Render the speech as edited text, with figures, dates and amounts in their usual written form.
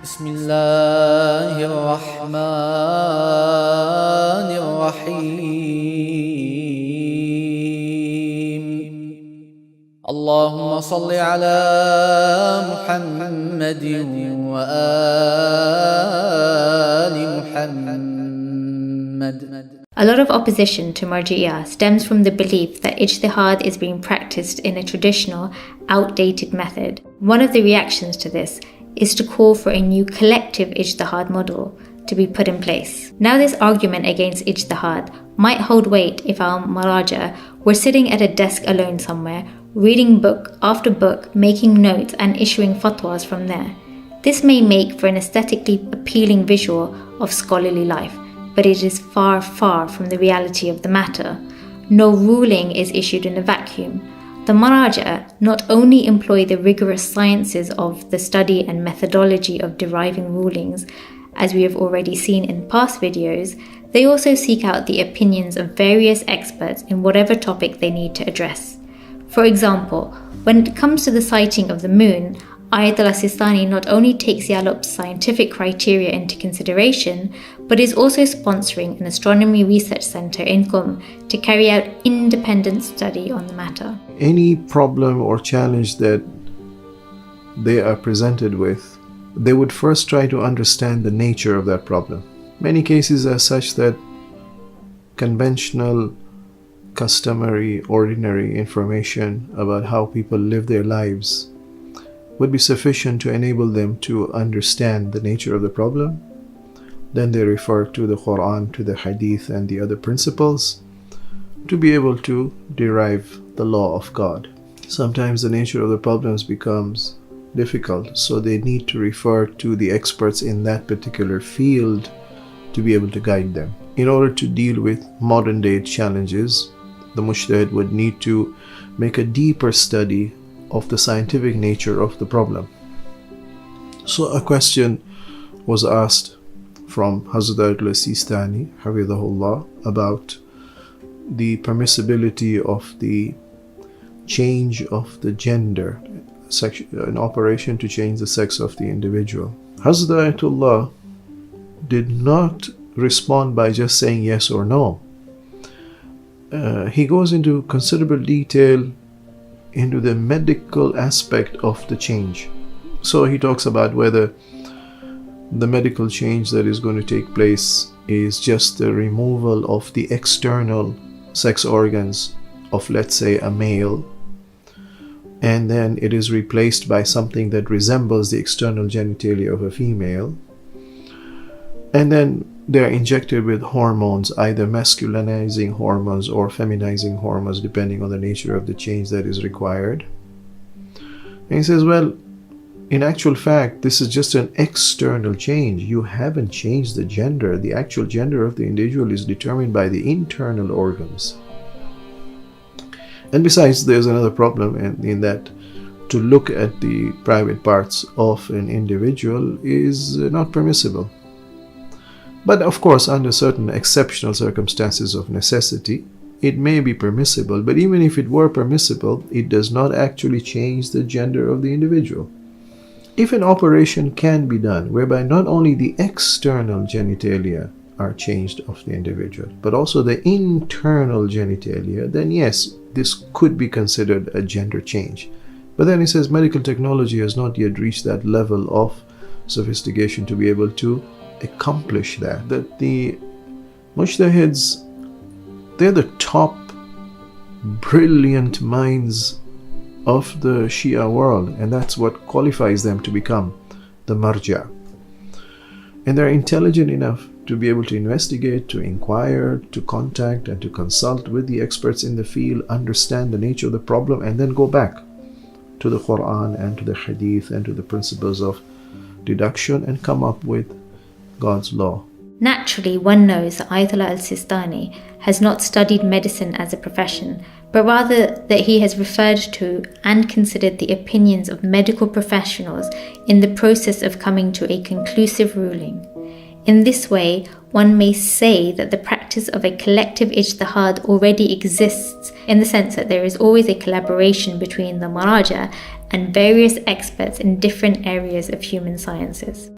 بسم الله الرحمن الرحيم اللهم صل على محمد وآل محمد. A lot of opposition to Marja'iyyah stems from the belief that Ijtihad is being practiced in a traditional, outdated method. One of the reactions to this is to call for a new collective Ijtihad model to be put in place. Now, this argument against Ijtihad might hold weight if our Marja'iyyah were sitting at a desk alone somewhere, reading book after book, making notes and issuing fatwas from there. This may make for an aesthetically appealing visual of scholarly life, but it is far, far from the reality of the matter. No ruling is issued in a vacuum. The Marja'iyyah not only employ the rigorous sciences of the study and methodology of deriving rulings, as we have already seen in past videos, they also seek out the opinions of various experts in whatever topic they need to address. For example, when it comes to the sighting of the moon, Ayatollah Sistani not only takes Yallop's scientific criteria into consideration, but is also sponsoring an astronomy research center in Qom to carry out independent study on the matter. Any problem or challenge that they are presented with, they would first try to understand the nature of that problem. Many cases are such that conventional, customary, ordinary information about how people live their lives would be sufficient to enable them to understand the nature of the problem. Then they refer to the Quran, to the Hadith and the other principles to be able to derive the law of God. Sometimes the nature of the problems becomes difficult, so they need to refer to the experts in that particular field to be able to guide them. In order to deal with modern day challenges, the mujtahid would need to make a deeper study of the scientific nature of the problem. So a question was asked from Hazrat Ayatollah Sistani, Hafidhahullah, about the permissibility of the change of the gender, an operation to change the sex of the individual. Hazrat Ayatollah did not respond by just saying yes or no. He goes into considerable detail into the medical aspect of the change. So he talks about whether the medical change that is going to take place is just the removal of the external sex organs of, let's say, a male, and then it is replaced by something that resembles the external genitalia of a female, and then they are injected with hormones, either masculinizing hormones or feminizing hormones, depending on the nature of the change that is required. And he says, well, in actual fact, this is just an external change. You haven't changed the gender. The actual gender of the individual is determined by the internal organs. And besides, there's another problem in that to look at the private parts of an individual is not permissible. But of course, under certain exceptional circumstances of necessity, it may be permissible. But even if it were permissible, it does not actually change the gender of the individual. If an operation can be done whereby not only the external genitalia are changed of the individual, but also the internal genitalia, then yes, this could be considered a gender change. But then he says medical technology has not yet reached that level of sophistication to be able to accomplish that. That the mujtahids, they're the top brilliant minds of the Shia world, and that's what qualifies them to become the Marja'. And they're intelligent enough to be able to investigate, to inquire, to contact and to consult with the experts in the field, understand the nature of the problem, and then go back to the Quran and to the Hadith and to the principles of deduction and come up with God's law. Naturally, one knows that Ayatollah al-Sistani has not studied medicine as a profession, but rather that he has referred to and considered the opinions of medical professionals in the process of coming to a conclusive ruling. In this way, one may say that the practice of a collective ijtihad already exists, in the sense that there is always a collaboration between the Marja'iyyah and various experts in different areas of human sciences.